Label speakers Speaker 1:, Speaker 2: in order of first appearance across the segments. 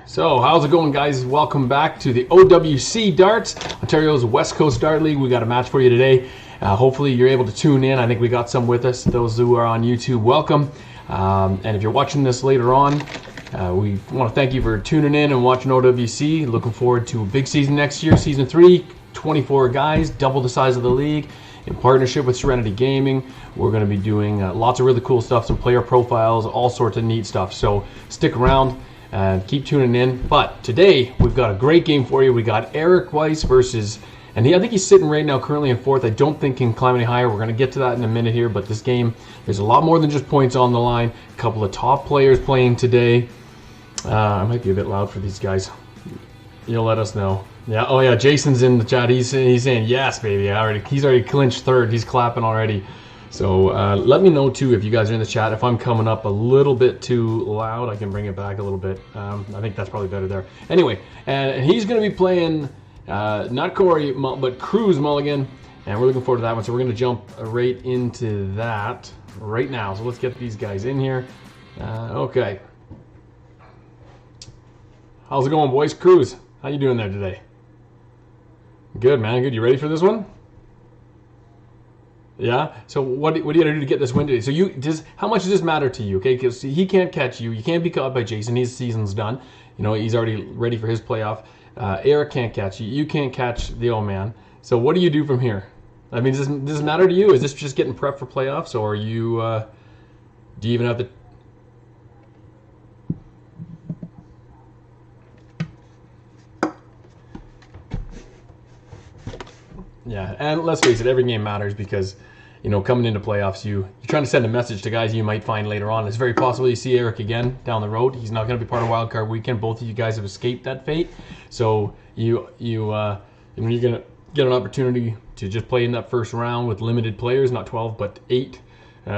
Speaker 1: So, how's it going, guys? Welcome back to the OWC Darts, Ontario's West Coast Dart League. We got a match for you today. Hopefully, you're able to tune in. I think we got some with us. Those who are on YouTube, welcome. And if you're watching this later on, we want to thank you for tuning in and watching OWC. Looking forward to a big season next year, Season 3, 24 guys, double the size of the league. In partnership with Serenity Gaming, we're going to be doing lots of really cool stuff, some player profiles, all sorts of neat stuff. So stick around and keep tuning in. But today we've got a great game for you. We got Eric Weiss versus, and I think he's sitting right now currently in fourth. I don't think he can climb any higher. We're going to get to that in a minute here. But this game, there's a lot more than just points on the line. A couple of top players playing today. I might be a bit loud for these guys. You'll let us know. Yeah. Oh yeah. Jason's in the chat. He's saying yes, baby. He's already clinched third. He's clapping already. So let me know too if you guys are in the chat. If I'm coming up a little bit too loud, I can bring it back a little bit. I think that's probably better there. Anyway, and he's going to be playing not Corey but KRUZ Mulligan, and we're looking forward to that one. So we're going to jump right into that right now. So let's get these guys in here. Okay. How's it going, boys? KRUZ, how you doing there today? Good, man. Good. You ready for this one? Yeah. So what do you got to do to get this win today? So how much does this matter to you? Okay, because he can't catch you. You can't be caught by Jason. His season's done. You know, he's already ready for his playoff. Eric can't catch you. You can't catch the old man. So what do you do from here? I mean, does this matter to you? Is this just getting prepped for playoffs, or are you? Do you even have the? Yeah, and let's face it, every game matters because, you know, coming into playoffs, you're trying to send a message to guys you might find later on. It's very possible you see Eric again down the road. He's not going to be part of Wild Card Weekend. Both of you guys have escaped that fate, so you're going to get an opportunity to just play in that first round with limited players, not 12 but 8.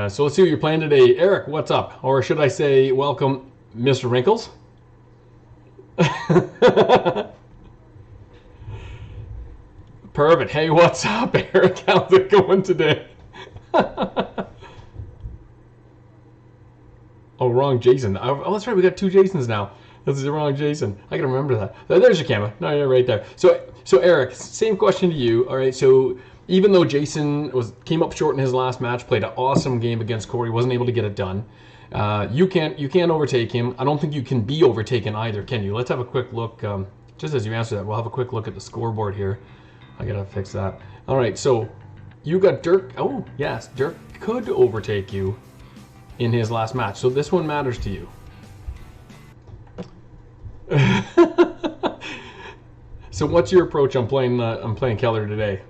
Speaker 1: So let's see what you're playing today, Eric. What's up? Or should I say, welcome, Mr. Wrinkles? Perfect. Hey, what's up, Eric? How's it going today? Oh, wrong Jason. Oh, that's right. We got 2 Jasons now. That's the wrong Jason. I gotta remember that. There's your camera. No, you're right there. So Eric, same question to you. All right. So even though Jason came up short in his last match, played an awesome game against Corey, wasn't able to get it done. You can't overtake him. I don't think you can be overtaken either, can you? Let's have a quick look. Just as you answer that, we'll have a quick look at the scoreboard here. I gotta fix that. All right, so you got Dirk. Oh, yes, Dirk could overtake you in his last match. So this one matters to you. So what's your approach on playing Keller today?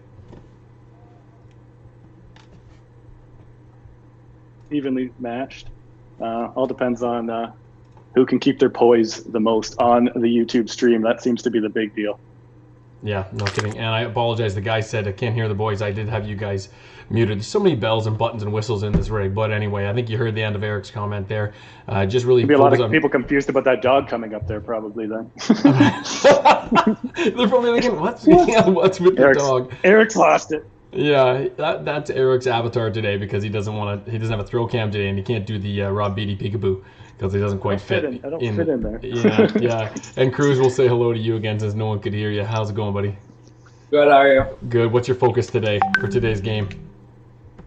Speaker 2: Evenly matched. All depends on who can keep their poise the most on the YouTube stream. That seems to be the big deal.
Speaker 1: Yeah, no kidding. And I apologize. The guy said I can't hear the boys. I did have you guys muted. There's so many bells and buttons and whistles in this rig. But anyway, I think you heard the end of Eric's comment there. Just really
Speaker 2: There'll be a lot of people confused about that dog coming up there probably then.
Speaker 1: They're probably thinking, what's with the dog?
Speaker 2: Eric's lost it.
Speaker 1: Yeah, that's Eric's avatar today because he doesn't have a throw cam today and he can't do the Rob Beatty peekaboo because he doesn't quite fit.
Speaker 2: I don't fit in there.
Speaker 1: Yeah. And KRUZ will say hello to you again since no one could hear you. How's it going, buddy?
Speaker 3: Good, how are you?
Speaker 1: Good. What's your focus today for today's game?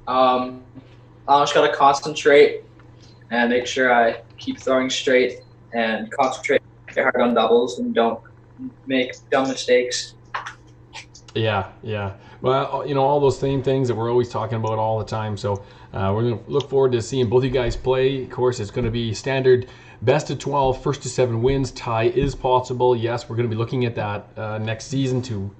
Speaker 3: I just gotta concentrate and make sure I keep throwing straight and concentrate hard on doubles and don't make dumb mistakes.
Speaker 1: Yeah. Well, you know, all those same things that we're always talking about all the time. So we're going to look forward to seeing both of you guys play. Of course, it's going to be standard best of 12, first to 7 wins. Tie is possible. Yes, we're going to be looking at that next season to,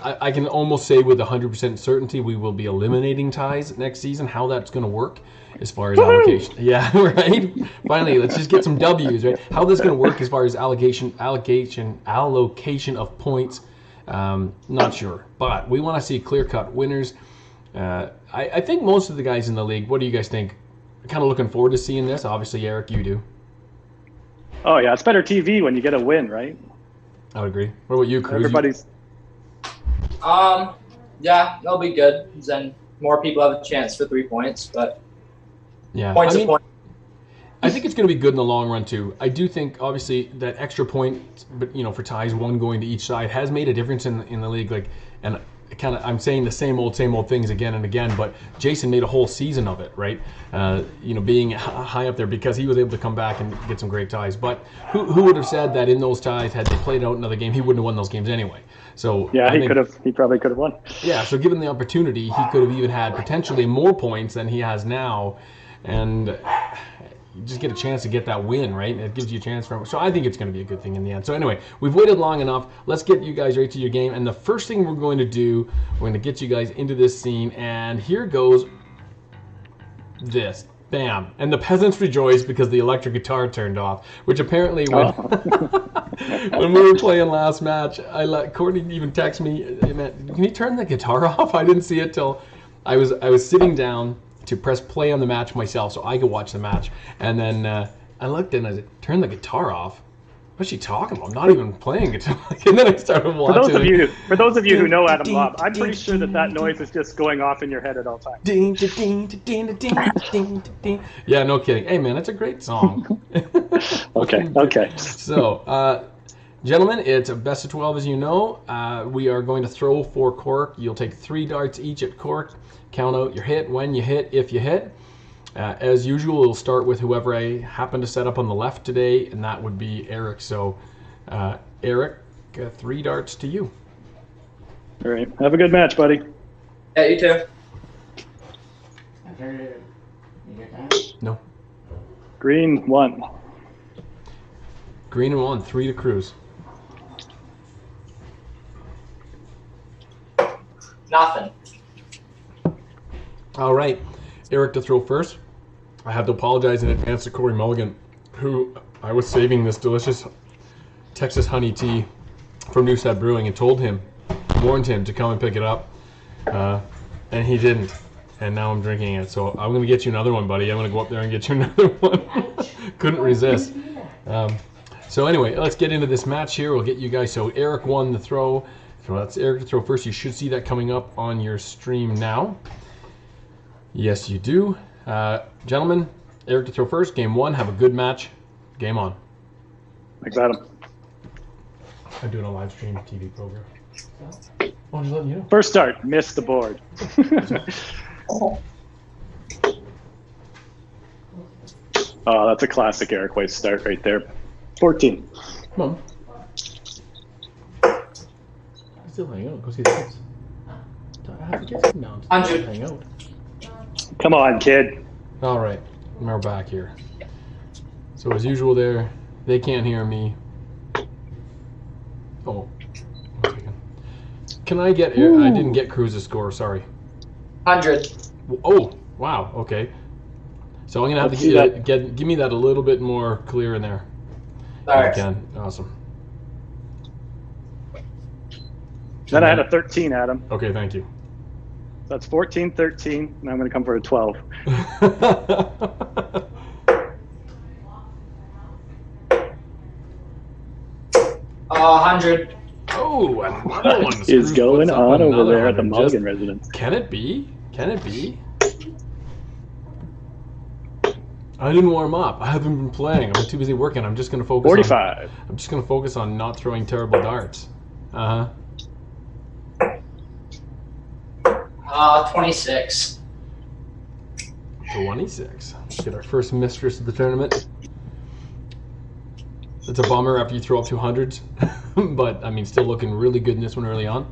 Speaker 1: I can almost say with 100% certainty, we will be eliminating ties next season. How that's going to work as far as allocation. Yeah, right? Finally, let's just get some W's, right? How that's going to work as far as allocation of points. Not sure, but we want to see clear-cut winners. I think most of the guys in the league, what do you guys think? Kind of looking forward to seeing this. Obviously, Eric, you do.
Speaker 2: Oh, yeah, it's better TV when you get a win, right?
Speaker 1: I would agree. What about you, KRUZ?
Speaker 2: Everybody's...
Speaker 3: Yeah, that'll be good. Then more people have a chance for 3 points, but
Speaker 1: yeah,
Speaker 3: points.
Speaker 1: I think it's going to be good in the long run too. I do think obviously that extra point, but for ties, one going to each side, has made a difference in the league. Like, and I'm saying the same old things again and again. But Jason made a whole season of it, right? Being high up there because he was able to come back and get some great ties. But who would have said that in those ties, had they played out another game, he wouldn't have won those games anyway. So
Speaker 2: yeah, he probably could have won.
Speaker 1: Yeah, so given the opportunity, he could have even had potentially more points than he has now, and you just get a chance to get that win, right? It gives you a chance for. So I think it's going to be a good thing in the end. So anyway, we've waited long enough. Let's get you guys right to your game, and the first thing we're going to do, we're going to get you guys into this scene, and here goes this. Bam. And the peasants rejoice because the electric guitar turned off, which apparently when we were playing last match, I let Courtney even text me, hey, man, can you turn the guitar off? I didn't see it till I was sitting down to press play on the match myself so I could watch the match. And then I looked and I said, turn the guitar off? What's she talking about? I'm not even playing guitar. And then I started watching.
Speaker 2: For those of you who know Adam Lobb, I'm pretty sure that noise is just going off in your head at all times.
Speaker 1: Ding, ding, ding, ding, ding, ding. Yeah, no kidding. Hey, man, that's a great song.
Speaker 2: Okay.
Speaker 1: So, gentlemen, it's a best of 12, as you know. We are going to throw for cork. You'll take 3 darts each at cork. Count out your hit, when you hit, if you hit. As usual, we'll start with whoever I happen to set up on the left today, and that would be Eric. So, Eric, 3 darts to you.
Speaker 2: All right. Have a good match, buddy.
Speaker 3: Yeah, you too.
Speaker 1: No.
Speaker 2: Green 1.
Speaker 1: Green and 1, 3 to KRUZ.
Speaker 3: Nothing.
Speaker 1: All right. Eric to throw first. I have to apologize in advance to Corey Mulligan, who I was saving this delicious Texas honey tea from Newstead Brewing and warned him to come and pick it up, and he didn't. And now I'm drinking it. So I'm going to get you another one, buddy. I'm going to go up there and get you another one. Couldn't resist. So anyway, let's get into this match here. We'll get you guys. So Eric won the throw. So that's Eric to throw first. You should see that coming up on your stream now. Yes, you do. Gentlemen, Eric to throw first. Game 1. Have a good match. Game on.
Speaker 2: Thanks, Adam.
Speaker 1: I'm doing a live stream TV program. Oh, just letting you know.
Speaker 2: First start. Missed the board. Oh, that's a classic Eric Way start right there. 14.
Speaker 1: Come on. Still hang out. Go see the kids. I have to get some down. Hang out.
Speaker 2: Come on, kid.
Speaker 1: All right, we're back here. So as usual there, they can't hear me. Oh, 1 second. Can I get, I didn't get KRUZ's score, sorry.
Speaker 3: 100.
Speaker 1: Oh, wow, okay. So I'm gonna have to give me that a little bit more clear in there.
Speaker 3: All
Speaker 1: right. Can. Awesome.
Speaker 2: Then I had a 13, Adam.
Speaker 1: Okay, thank you.
Speaker 2: That's 14, 13, and I'm going to come for a 12.
Speaker 3: 100.
Speaker 1: Oh, another one
Speaker 2: is going on over there at the Mulligan residence.
Speaker 1: Can it be? Can it be? I didn't warm up. I haven't been playing. I'm too busy working. I'm just going to focus
Speaker 2: 45.
Speaker 1: I'm just going to focus on not throwing terrible darts.
Speaker 3: 26.
Speaker 1: 26. Get our first mistress of the tournament. It's a bummer after you throw up 200s, but I mean, still looking really good in this one early on.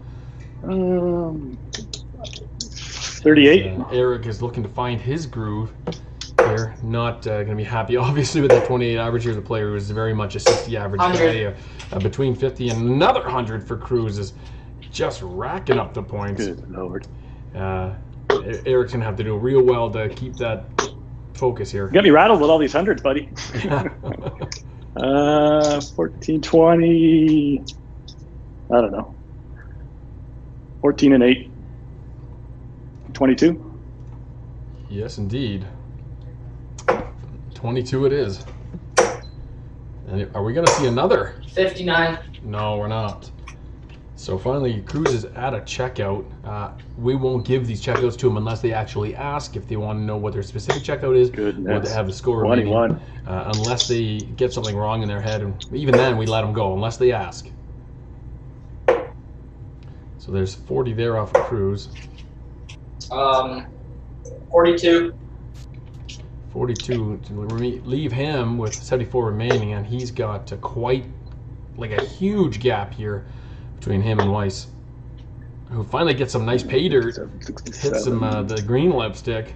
Speaker 2: 38.
Speaker 1: Eric is looking to find his groove here. Not going to be happy, obviously, with that 28 average. Here's a player who is very much a 60 average guy. Between 50 and another 100 for KRUZ is just racking up the points.
Speaker 2: Good Lord.
Speaker 1: Eric's going to have to do real well to keep that focus here.
Speaker 2: You got me rattled with all these hundreds, buddy. 14, 20. I don't know. 14 and 8. 22.
Speaker 1: Yes, indeed. 22 it is. And are we going to see another?
Speaker 3: 59.
Speaker 1: No, we're not. So finally, KRUZ is at a checkout. We won't give these checkouts to them unless they actually ask if they want to know what their specific checkout is, or they have the score remaining.
Speaker 2: 21.
Speaker 1: Unless they get something wrong in their head, and even then we let them go unless they ask. So there's 40 there off of KRUZ.
Speaker 3: 42.
Speaker 1: 42 to leave him with 74 remaining, and he's got quite like a huge gap here between him and Weiss, who finally gets some nice pay dirt, hits some the green lipstick.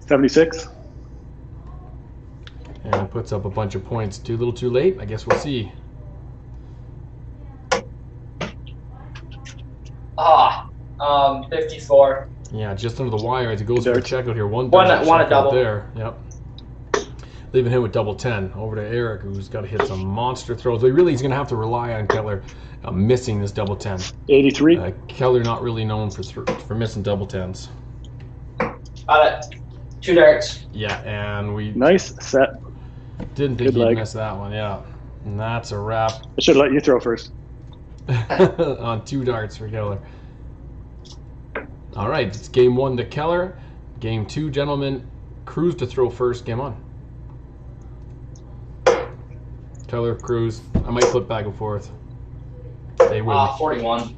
Speaker 2: 76.
Speaker 1: And puts up a bunch of points. Too little too late? I guess we'll see.
Speaker 3: 54.
Speaker 1: Yeah, just under the wire as it goes for a checkout here. One
Speaker 3: a double
Speaker 1: there. Yep. Leaving him with double 10. Over to Eric, who's got to hit some monster throws. But really, he's going to have to rely on Keller missing this double 10.
Speaker 2: 83.
Speaker 1: Keller not really known for missing double 10s.
Speaker 3: Got it. 2 darts.
Speaker 1: Yeah, and we
Speaker 2: nice set.
Speaker 1: Didn't think he'd miss that one. Yeah, and that's a wrap.
Speaker 2: I should let you throw first.
Speaker 1: On 2 darts for Keller. All right, it's game 1 to Keller. Game 2, gentlemen. KRUZ to throw first. Game on. Keller, KRUZ. I might flip back and forth. They will.
Speaker 3: 41.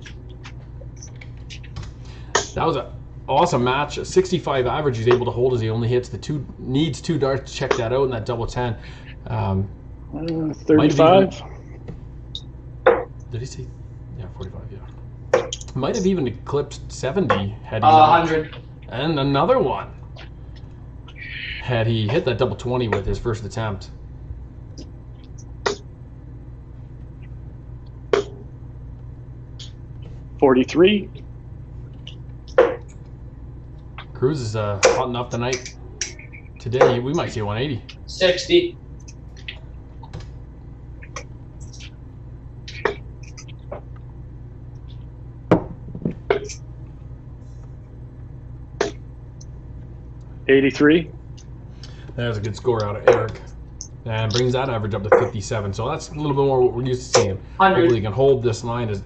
Speaker 1: That was an awesome match. A 65 average he's able to hold as he only hits needs 2 darts to check that out in that double 10.
Speaker 2: 35.
Speaker 1: Did he say? Yeah, 45, yeah. Might have even eclipsed 70 had he
Speaker 3: 100.
Speaker 1: And another one. Had he hit that double 20 with his first attempt.
Speaker 2: $43.
Speaker 1: KRUZ is hot enough tonight. Today, we might see 180.
Speaker 3: 60.
Speaker 2: $83.
Speaker 1: There's a good score out of Eric. And brings that average up to 57. So that's a little bit more what we're used to seeing.
Speaker 3: 100.
Speaker 1: Hopefully he can hold this line. As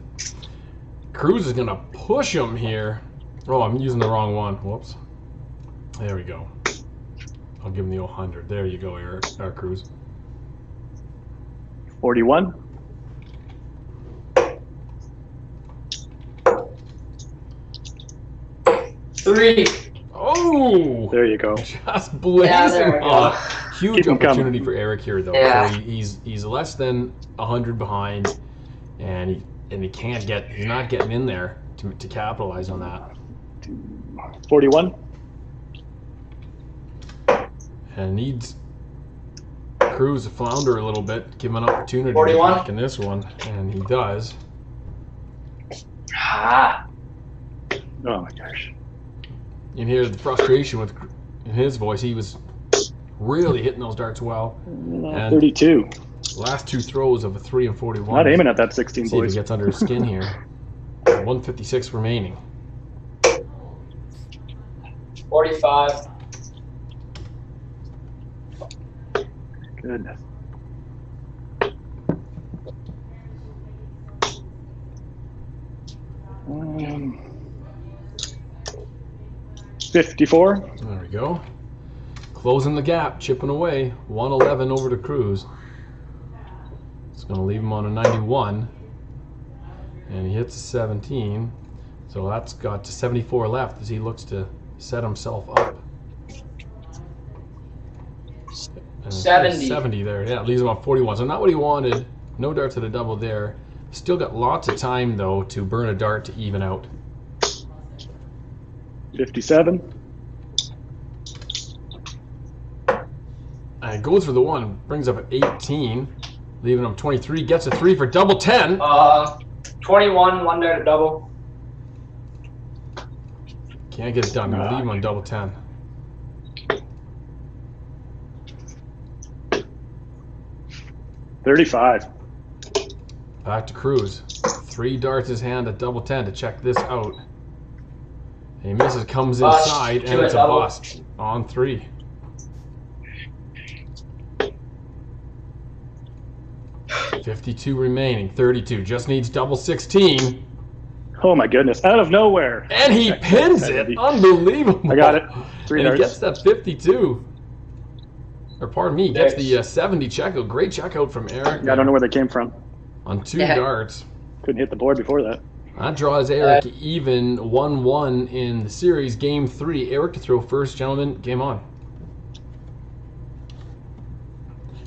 Speaker 1: KRUZ is going to push him here. Oh, I'm using the wrong one. Whoops. There we go. I'll give him the 100. There you go, Eric. KRUZ.
Speaker 2: 41.
Speaker 3: Three.
Speaker 1: Oh!
Speaker 2: There you go.
Speaker 1: Just blazing off. Huge opportunity for Eric here, though.
Speaker 3: Yeah.
Speaker 1: So he's less than 100 behind, and he's not getting in there to capitalize on that.
Speaker 2: 41.
Speaker 1: And needs KRUZ to flounder a little bit, give him an opportunity
Speaker 3: 41.
Speaker 1: back in this one, and he does.
Speaker 3: Ah.
Speaker 2: Oh my gosh.
Speaker 1: You can hear the frustration in his voice. He was really hitting those darts well. And
Speaker 2: 32.
Speaker 1: last 2 throws of a 3 and 41.
Speaker 2: Not aiming at that 16,
Speaker 1: See if
Speaker 2: boys.
Speaker 1: he gets under his skin here. 156 remaining.
Speaker 3: 45.
Speaker 2: Goodness. Um, 54.
Speaker 1: There we go. Closing the gap, chipping away. 111 over to KRUZ. It's going to leave him on a 91. And he hits a 17. So that's got 74 left as he looks to set himself up.
Speaker 3: 70.
Speaker 1: 70 there. Yeah, it leaves him on 41. So not what he wanted. No dart to the double there. Still got lots of time, though, to burn a dart to even out.
Speaker 2: 57.
Speaker 1: And goes for the 1. Brings up 18. Leaving him 23. Gets a 3 for double 10.
Speaker 3: 21, 1 dart double.
Speaker 1: Can't get it done. Gonna leave him on double 10.
Speaker 2: $35.
Speaker 1: Back to KRUZ. 3 darts his hand at double 10 to check this out. He misses, comes
Speaker 3: Bust.
Speaker 1: inside, and
Speaker 3: Do
Speaker 1: it's
Speaker 3: it,
Speaker 1: a
Speaker 3: double.
Speaker 1: bust on 3. 52 remaining. 32. Just needs double 16.
Speaker 2: Oh my goodness! Out of nowhere.
Speaker 1: And he pins it. Unbelievable.
Speaker 2: I got it. 3
Speaker 1: and
Speaker 2: darts.
Speaker 1: he gets that 52. Or pardon me, he gets the 70 checkout. Great checkout from Eric.
Speaker 2: I don't know where they came from.
Speaker 1: On 2 darts.
Speaker 2: Couldn't hit the board before that.
Speaker 1: That draws Eric even 1-1 in the series. Game 3. Eric to throw first. Gentlemen, game on.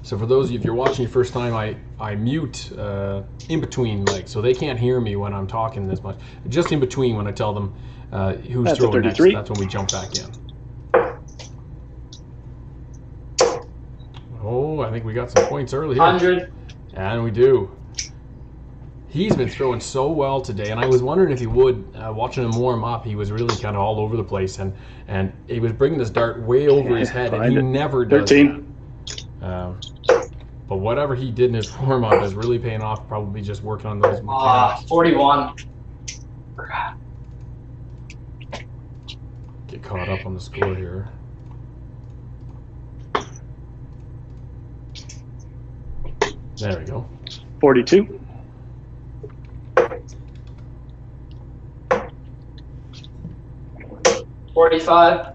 Speaker 1: So for those of you, if you're watching your first time, I mute in between legs, so they can't hear me when I'm talking this much. Just in between when I tell them who's throwing next. That's when we jump back in. Oh, I think we got some points early here.
Speaker 3: 100.
Speaker 1: And we do. He's been throwing so well today, and I was wondering if he would. Watching him warm up, he was really kind of all over the place, and he was bringing this dart way over his head, and he never does
Speaker 2: 13.
Speaker 1: that. But whatever he did in his warm-up is really paying off, probably just working on those mechanics.
Speaker 3: 41.
Speaker 1: Get caught up on the score here. There we go.
Speaker 2: 42.
Speaker 3: $45.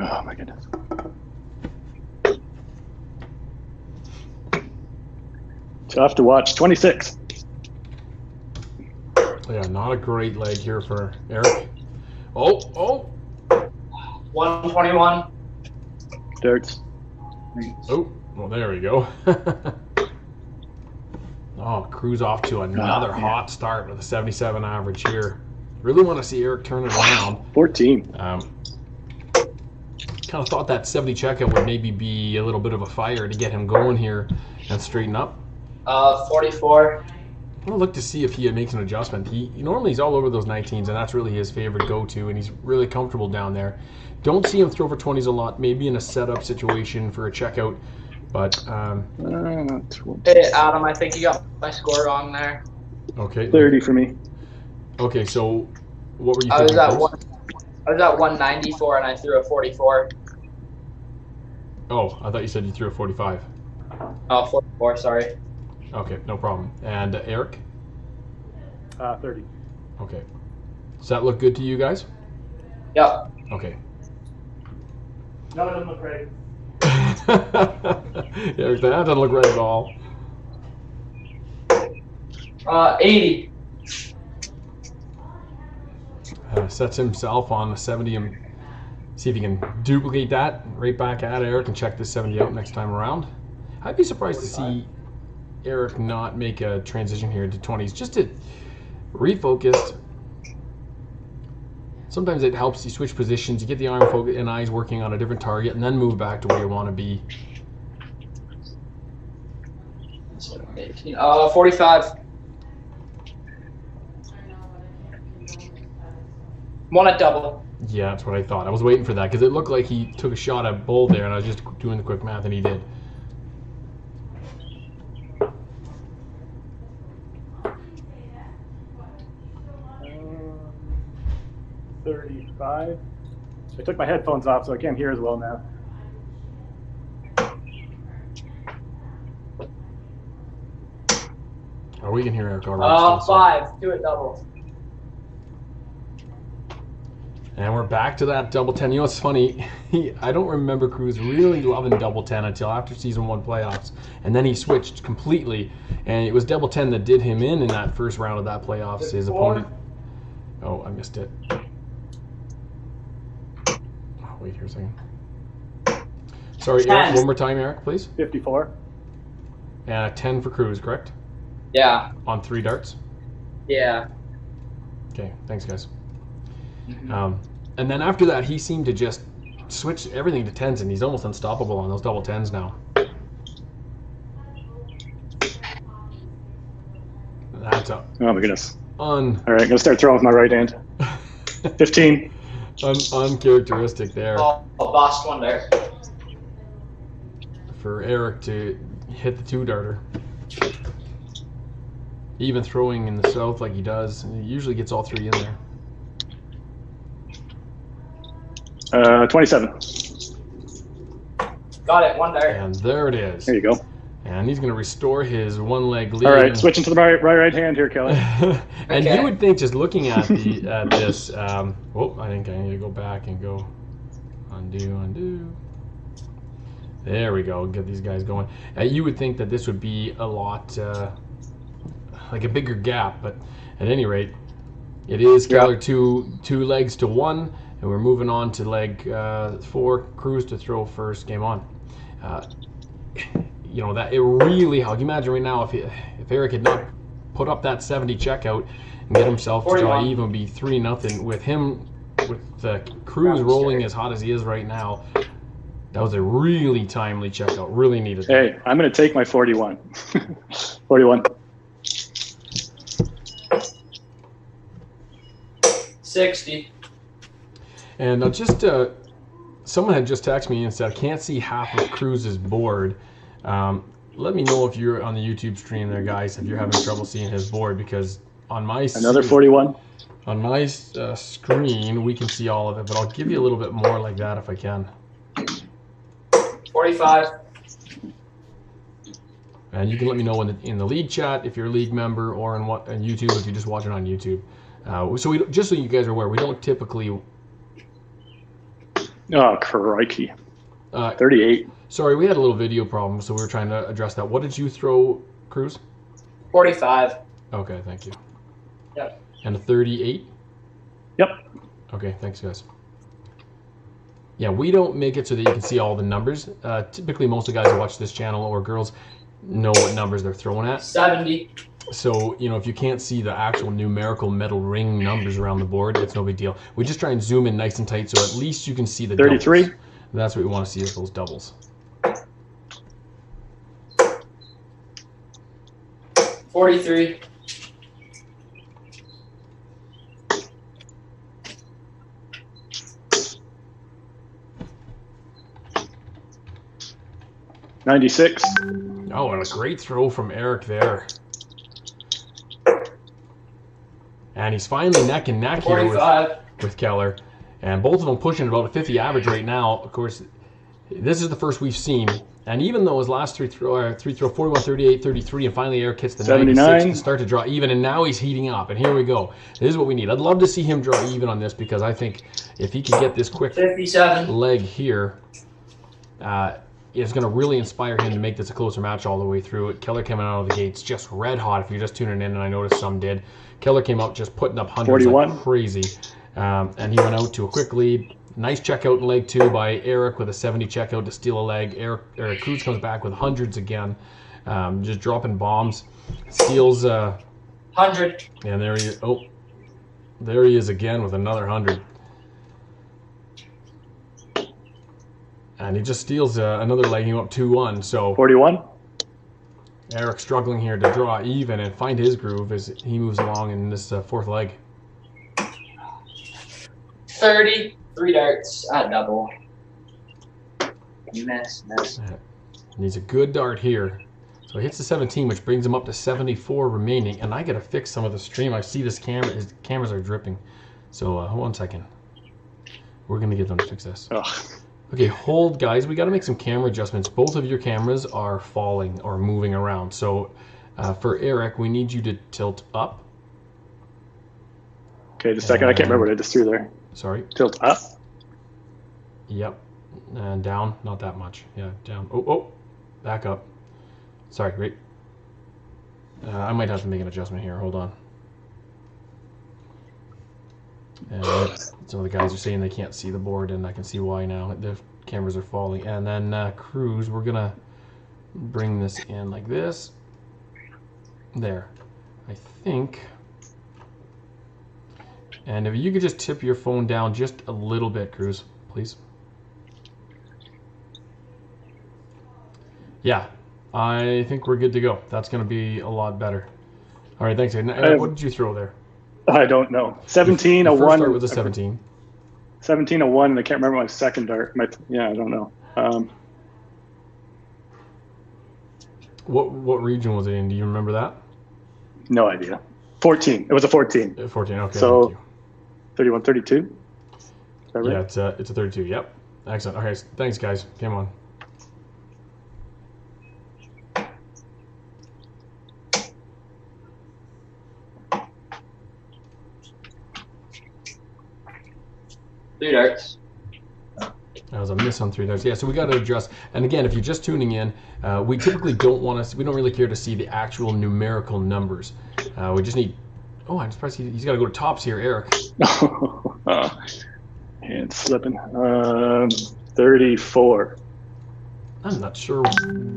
Speaker 2: Oh my goodness. Tough to watch. 26.
Speaker 1: Yeah, not a great leg here for Eric. Oh.
Speaker 3: 121.
Speaker 2: Darts.
Speaker 1: Oh, well, there we go. Oh, KRUZ off to another hot start with a 77 average here. Really want to see Eric turn it around.
Speaker 2: 14.
Speaker 1: Kind of thought that 70 checkout would maybe be a little bit of a fire to get him going here and straighten up.
Speaker 3: 44.
Speaker 1: I'm gonna look to see if he makes an adjustment. He normally he's all over those 19s, and that's really his favorite go-to, and he's really comfortable down there. Don't see him throw for 20s a lot, maybe in a setup situation for a checkout, but
Speaker 3: Hey, Adam, I think you got my score wrong there.
Speaker 1: okay.
Speaker 2: 30 for me.
Speaker 1: Okay, so what were you
Speaker 3: I was
Speaker 1: thinking?
Speaker 3: at 194 and I threw a 44.
Speaker 1: Oh, I thought you said you threw a 45.
Speaker 3: Oh, 44, sorry.
Speaker 1: Okay, no problem. And Eric?
Speaker 2: 30.
Speaker 1: Okay. Does that look good to you guys?
Speaker 3: Yep.
Speaker 1: Okay.
Speaker 2: No, it doesn't look right.
Speaker 1: Eric, that doesn't look right at all.
Speaker 3: 80.
Speaker 1: Sets himself on the 70 and see if he can duplicate that right back at Eric and check this 70 out next time around. I'd be surprised to see Eric not make a transition here to 20s, just to refocus. Sometimes it helps you switch positions, you get the arm focus and eyes working on a different target, and then move back to where you want to be.
Speaker 3: 45. Want a double.
Speaker 1: Yeah, that's what I thought. I was waiting for that because it looked like he took a shot at bull there, and I was just doing the quick math, and he did.
Speaker 2: $35. I took my headphones off, so I can't hear as well now.
Speaker 1: Oh, we can hear Eric already.
Speaker 3: 5. Do it double.
Speaker 1: And we're back to that double 10. You know what's funny? I don't remember KRUZ really loving double 10 until after season 1 playoffs. And then he switched completely. And it was double 10 that did him in that first round of that playoffs. His opponent. Oh, I missed it. Oh, wait here a second. Sorry, Eric, one more time, Eric, please.
Speaker 2: 54.
Speaker 1: And 10 for KRUZ, correct?
Speaker 3: Yeah.
Speaker 1: On 3 darts?
Speaker 3: Yeah.
Speaker 1: Okay, thanks, guys. And then after that, he seemed to just switch everything to 10s, and he's almost unstoppable on those double 10s now. That's up.
Speaker 2: Oh my goodness.
Speaker 1: All
Speaker 2: right, I'm gonna start throwing with my right hand. 15.
Speaker 1: Uncharacteristic there.
Speaker 3: Oh, lost one there.
Speaker 1: For Eric to hit the 2-darter. Even throwing in the south like he does, he usually gets all 3 in there.
Speaker 2: 27.
Speaker 3: Got it. 1 dart.
Speaker 1: And there it is.
Speaker 2: There you go.
Speaker 1: And he's going to restore his one-leg lead.
Speaker 2: All right, switching to the right hand here, Kelly.
Speaker 1: And
Speaker 3: Okay.
Speaker 1: you would think, just looking at this, I think I need to go back and go undo. There we go. Get these guys going. You would think that this would be a lot like a bigger gap, but at any rate, it is Keller 2 legs to 1, and we're moving on to leg 4. KRUZ to throw first. Game on. You know, that it really helped. You imagine right now if Eric had not put up that 70 checkout and get himself to draw even, would be 3-0 with him, with KRUZ rolling as hot as he is right now. That was a really timely checkout. Really needed.
Speaker 2: Hey, I'm going to take my 41. 41.
Speaker 3: 60.
Speaker 1: And just someone had just texted me and said, I can't see half of KRUZ's board. Let me know if you're on the YouTube stream there, guys, if you're having trouble seeing his board, because on my
Speaker 2: Another 41.
Speaker 1: On my screen, we can see all of it, but I'll give you a little bit more like that if I can.
Speaker 3: 45.
Speaker 1: And you can let me know in the league chat if you're a league member, or in YouTube if you're just watching on YouTube. Just so you guys are aware, we don't typically.
Speaker 2: Oh, crikey. 38.
Speaker 1: Sorry, we had a little video problem, so we were trying to address that. What did you throw, KRUZ?
Speaker 3: 45.
Speaker 1: Okay, thank you.
Speaker 3: Yep.
Speaker 1: And a 38?
Speaker 2: Yep.
Speaker 1: Okay, thanks, guys. Yeah, we don't make it so that you can see all the numbers. Typically, most of the guys who watch this channel, or girls, know what numbers they're throwing at.
Speaker 3: 70.
Speaker 1: So, you know, if you can't see the actual numerical metal ring numbers around the board, it's no big deal. We just try and zoom in nice and tight so at least you can see the
Speaker 2: 33.
Speaker 1: doubles. That's what we want to see, is those doubles.
Speaker 3: 43.
Speaker 2: 96.
Speaker 1: Oh, and a great throw from Eric there. And he's finally neck and neck here
Speaker 3: 45.
Speaker 1: with Keller. And both of them pushing about a 50 average right now. Of course, this is the first we've seen. And even though his last three throw 41, 38, 33, and finally Eric hits the 96 to start to draw even, and now he's heating up. And here we go. This is what we need. I'd love to see him draw even on this, because I think if he can get this quick
Speaker 3: 57.
Speaker 1: leg here, it's going to really inspire him to make this a closer match all the way through. Keller coming out of the gates just red hot. If you're just tuning in, and I noticed some did, Keller came out just putting up hundreds
Speaker 2: 41.
Speaker 1: like crazy. And he went out to a quick lead. Nice checkout in leg 2 by Eric with a 70 checkout to steal a leg. Eric KRUZ comes back with hundreds again, just dropping bombs. Steals
Speaker 3: 100.
Speaker 1: and there he is. Oh, there he is again with another 100. And he just steals another leg, up 2-1. So
Speaker 2: 41.
Speaker 1: Eric struggling here to draw even and find his groove as he moves along in this fourth leg.
Speaker 3: 30. 3 darts at double. You miss.
Speaker 1: Needs a good dart here. So he hits the 17, which brings him up to 74 remaining. And I got to fix some of the stream. I see this camera. His cameras are dripping. So hold on a second. We're going to get them to fix this.
Speaker 2: Ugh.
Speaker 1: Okay, hold, guys. We got to make some camera adjustments. Both of your cameras are falling or moving around. So for Eric, we need you to tilt up.
Speaker 2: Okay, just a second. I can't remember what I just threw there.
Speaker 1: Sorry.
Speaker 2: Tilt up.
Speaker 1: Yep. And down. Not that much. Yeah, down. Oh. Back up. Sorry, wait. I might have to make an adjustment here. Hold on. And some of the guys are saying they can't see the board, and I can see why now. The cameras are falling. And then KRUZ, we're going to bring this in like this. There. I think... And if you could just tip your phone down just a little bit, KRUZ, please. Yeah, I think we're good to go. That's going to be a lot better. All right, thanks. What did you throw there?
Speaker 2: I don't know. 17, a
Speaker 1: First
Speaker 2: 1.
Speaker 1: start with a 17.
Speaker 2: 17, a 1, and I can't remember my second dart. Yeah, I don't know.
Speaker 1: What region was it in? Do you remember that?
Speaker 2: No idea. 14. It was a 14.
Speaker 1: 14, okay.
Speaker 2: So
Speaker 1: thank you.
Speaker 2: 31, 32. that
Speaker 1: Yeah,
Speaker 2: right?
Speaker 1: it's a 32. Yep. Excellent. Okay, thanks guys. Come on.
Speaker 3: Three darts.
Speaker 1: That was a miss on 3 darts. Yeah, so we got to adjust. And again, if you're just tuning in, we typically don't want to. We don't really care to see the actual numerical numbers. We just need. Oh, I'm surprised he's got to go to tops here, Eric.
Speaker 2: Hand slipping. 34.
Speaker 1: I'm not sure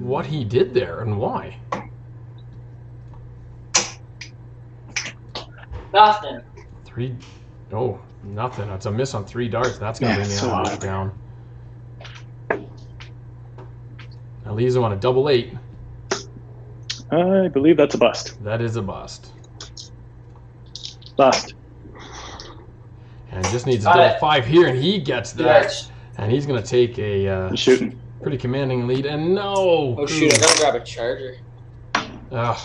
Speaker 1: what he did there and why.
Speaker 3: Nothing.
Speaker 1: 3. Oh, nothing. That's a miss on 3 darts. That's going to bring the
Speaker 2: so
Speaker 1: average down. That leaves him on a double 8.
Speaker 2: I believe that's a bust.
Speaker 1: That is a bust.
Speaker 2: Bust.
Speaker 1: And just needs a double 5 here, and he gets that.
Speaker 3: Yes.
Speaker 1: And he's going to take a
Speaker 2: He's shooting.
Speaker 1: pretty commanding lead. And no!
Speaker 3: Oh shoot! I gotta grab a charger.
Speaker 1: Ugh.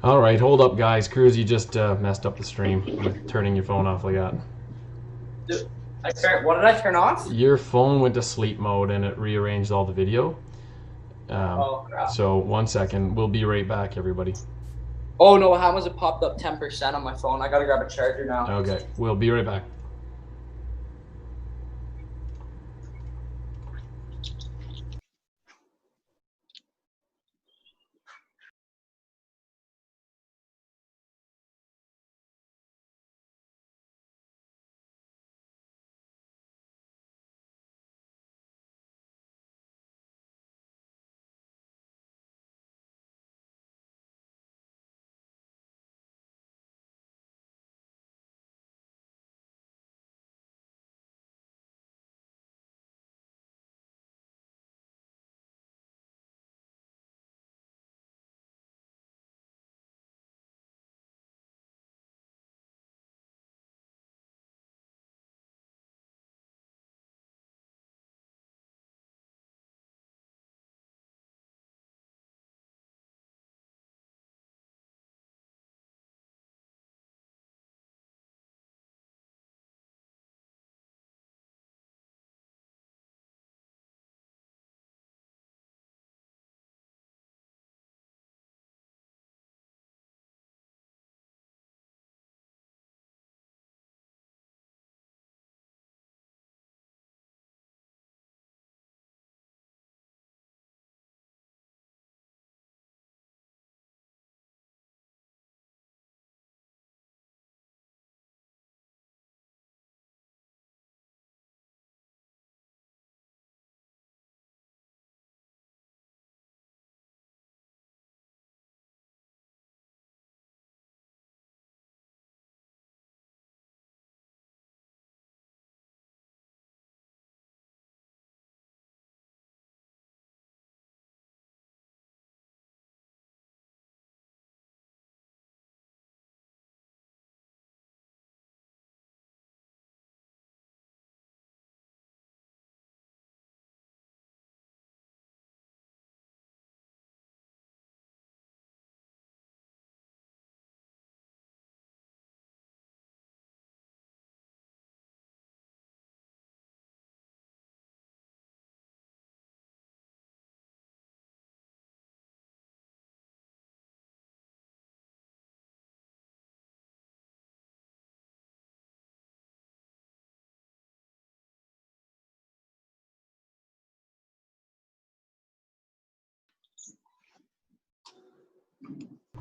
Speaker 1: All right, hold up, guys. KRUZ, you just messed up the stream with turning your phone off like that.
Speaker 3: What did I turn off?
Speaker 1: Your phone went to sleep mode, and it rearranged all the video.
Speaker 3: Oh crap.
Speaker 1: So 1 second. We'll be right back, everybody.
Speaker 3: Oh no! How was it popped up 10% on my phone? I gotta grab a charger now.
Speaker 1: Okay, we'll be right back.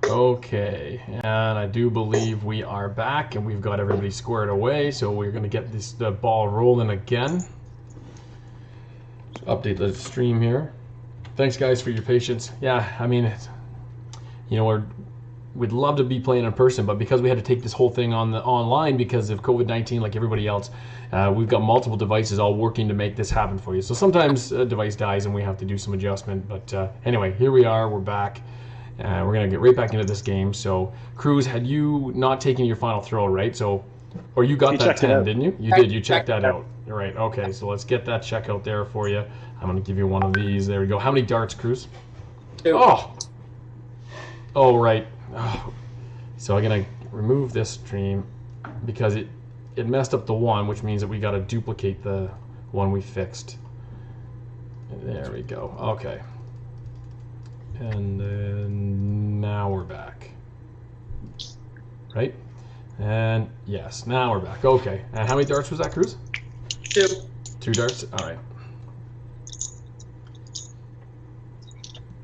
Speaker 1: Okay, and I do believe we are back, and we've got everybody squared away, so we're going to get the ball rolling again. Update the stream here. Thanks, guys, for your patience. Yeah, I mean, we'd love to be playing in person, but because we had to take this whole thing online because of COVID-19, like everybody else, we've got multiple devices all working to make this happen for you. So sometimes a device dies and we have to do some adjustment. But anyway, here we are. We're back. We're going to get right back into this game. So, KRUZ, had you not taken your final throw, right? So, or you got that 10, didn't you? You did. You checked that out. All right. Okay. So let's get that check out there for you. I'm going to give you one of these. There we go. How many darts, KRUZ?
Speaker 3: 2.
Speaker 1: Oh. Oh, right. Oh. So I'm going to remove this stream because it messed up the one, which means that we got to duplicate the one we fixed. There we go. Okay. And then now we're back. Right? And yes, now we're back. Okay. And how many darts was that, KRUZ?
Speaker 3: 2.
Speaker 1: 2 darts? All right.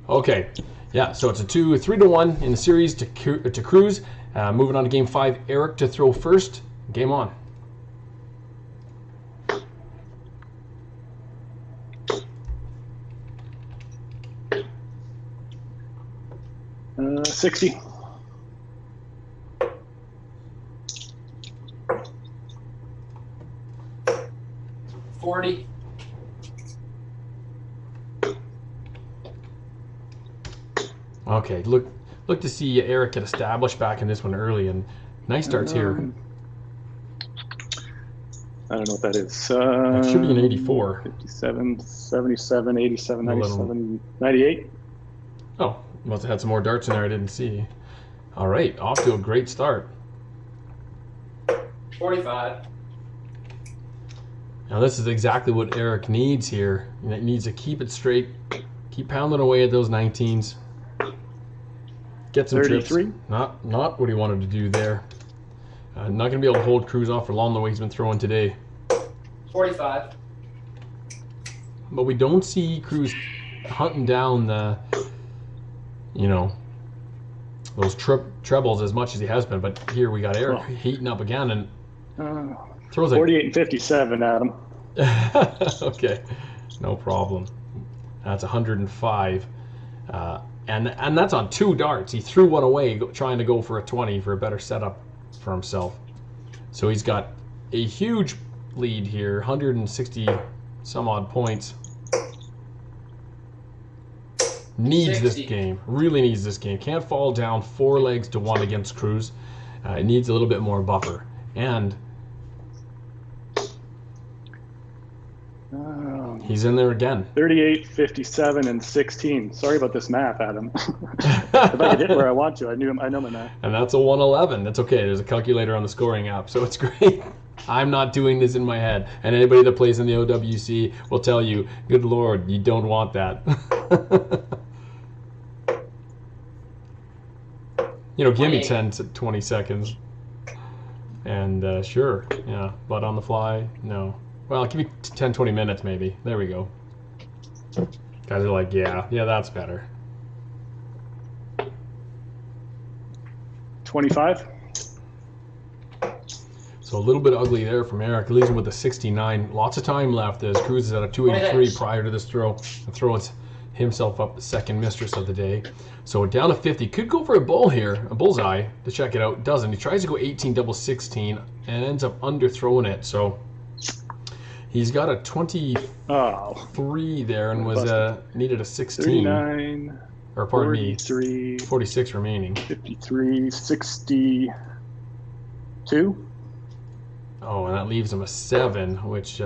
Speaker 1: Okay. Yeah, so it's a 3-1 in the series to KRUZ. Moving on to game 5, Eric to throw first. Game on.
Speaker 2: 60.
Speaker 3: $40.
Speaker 1: Okay, look to see Eric get established back in this one early, and nice starts here.
Speaker 2: I don't know what that is.
Speaker 1: It should be an 84.
Speaker 2: 57, 77, 87, 97, 98.
Speaker 1: Oh, must have had some more darts in there I didn't see. All right, off to a great start.
Speaker 3: 45.
Speaker 1: Now this is exactly what Eric needs here. He needs to keep it straight, keep pounding away at those 19s. Get some
Speaker 2: 33.
Speaker 1: trips. Not what he wanted to do there. Not going to be able to hold KRUZ off for long the way he's been throwing today.
Speaker 3: 45.
Speaker 1: But we don't see KRUZ hunting down the, those trebles as much as he has been. But here we got Eric heating up again and throws it.
Speaker 2: 48 and 57, Adam.
Speaker 1: Okay, no problem. That's 105. And that's on 2 darts. He threw one away trying to go for a 20 for a better setup for himself. So he's got a huge lead here, 160 some odd points. Needs
Speaker 3: 60.
Speaker 1: this game, really needs this game. Can't fall down 4 legs to 1 against KRUZ. It needs a little bit more buffer. And he's in there again.
Speaker 2: 38, 57, and 16. Sorry about this math, Adam. If I could hit where I want to, I know my math.
Speaker 1: And that's a 111. That's okay. There's a calculator on the scoring app, so it's great. I'm not doing this in my head. And anybody that plays in the OWC will tell you, good Lord, you don't want that. Give me 10 to 20 seconds. And sure, yeah. But on the fly, no. Well, give me 10, 20 minutes maybe. There we go. Guys are like, yeah, that's better.
Speaker 2: 25.
Speaker 1: So a little bit ugly there from Eric. Leaves him with a 69. Lots of time left as KRUZ is at a 283 prior to this throw. The throw is himself up the second mistress of the day. So down to 50. Could go for a bullseye to check it out. Doesn't. He tries to go 18 double 16 and ends up underthrowing it. So he's got a 23 there and was needed a 16.
Speaker 2: 39.
Speaker 1: Or pardon
Speaker 2: 43,
Speaker 1: me, 46 remaining.
Speaker 2: 53, 62.
Speaker 1: Oh, and that leaves him a 7, which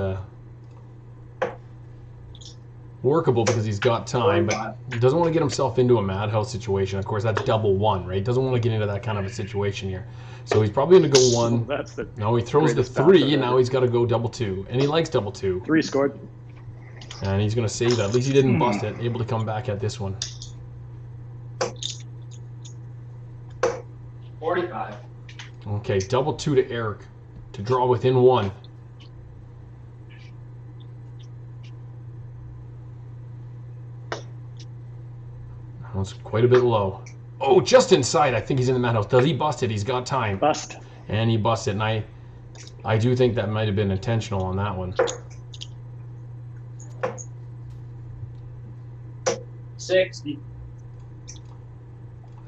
Speaker 1: workable because he's got time, but he doesn't want to get himself into a madhouse situation. Of course, that's double 1, right? Doesn't want to get into that kind of a situation here. So he's probably going to go 1. No, he throws the 3, and now he's got to go double 2. And he likes double 2.
Speaker 2: 3 scored.
Speaker 1: And he's going to save that. At least he didn't bust it. Able to come back at this one.
Speaker 3: 45.
Speaker 1: Okay, double 2 to Eric to draw within 1. That's quite a bit low. Oh, just inside. I think he's in the madhouse. Does he bust it? He's got time.
Speaker 2: Bust.
Speaker 1: And he busted it. And I do think that might have been intentional on that one.
Speaker 3: 60.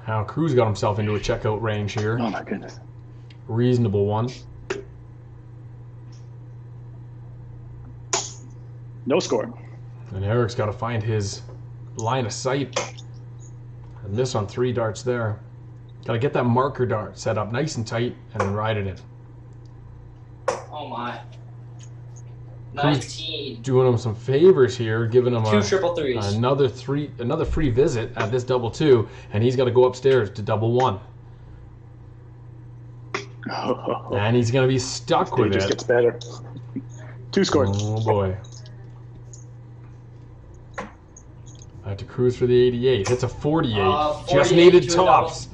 Speaker 1: Now KRUZ got himself into a checkout range here.
Speaker 2: Oh my goodness.
Speaker 1: Reasonable one.
Speaker 2: No score.
Speaker 1: And Eric's got to find his line of sight. And miss on 3 darts there. Got to get that marker dart set up nice and tight and then ride it in.
Speaker 3: Oh my. 19.
Speaker 1: Doing him some favors here, giving him
Speaker 3: 2 triple threes.
Speaker 1: another free visit at this double 2, and he's got to go upstairs to double 1.
Speaker 2: Oh,
Speaker 1: And he's going to be stuck
Speaker 2: it
Speaker 1: with
Speaker 2: just
Speaker 1: it.
Speaker 2: gets better. 2 scored.
Speaker 1: Oh, boy. I have to cruise for the 88. Hits a 48.
Speaker 3: 48
Speaker 1: Just needed
Speaker 3: to a double.
Speaker 1: tops.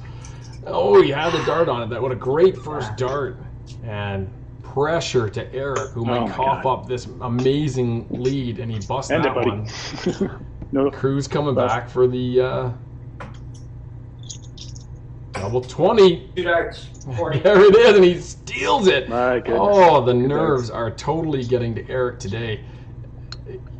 Speaker 1: Oh, he had the dart on it. That what a great first dart. And pressure to Eric, who might
Speaker 2: Oh my
Speaker 1: cough
Speaker 2: God.
Speaker 1: up this amazing lead, and he busts
Speaker 2: End
Speaker 1: that
Speaker 2: it, buddy.
Speaker 1: one.
Speaker 2: No.
Speaker 1: KRUZ coming
Speaker 2: Bust.
Speaker 1: back for the double 20.
Speaker 3: 2 darts. 40.
Speaker 1: There it is, and he steals it.
Speaker 2: My goodness.
Speaker 1: Oh, the
Speaker 2: Good
Speaker 1: nerves are totally getting to Eric today.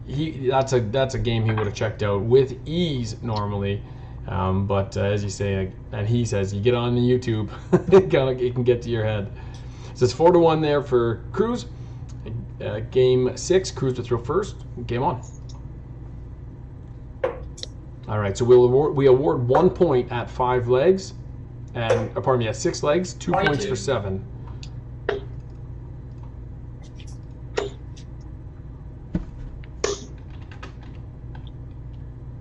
Speaker 1: That's a game he would have checked out with ease normally, but as you say, and he says, you get on the YouTube, it can get to your head. So it's 4-1 there for KRUZ. Game 6, KRUZ to throw first. Game on. All right, so we award 1 point at 5 legs, and pardon me, at 6 legs, 2 points
Speaker 3: 22.
Speaker 1: for 7.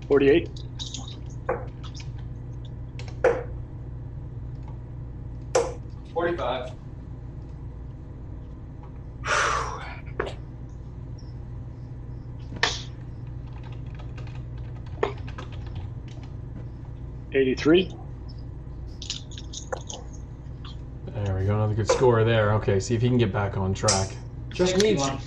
Speaker 2: $48.
Speaker 3: $45.
Speaker 2: $83.
Speaker 1: There we go, another good score there. Okay, see if he can get back on track. Just needs.
Speaker 3: 61.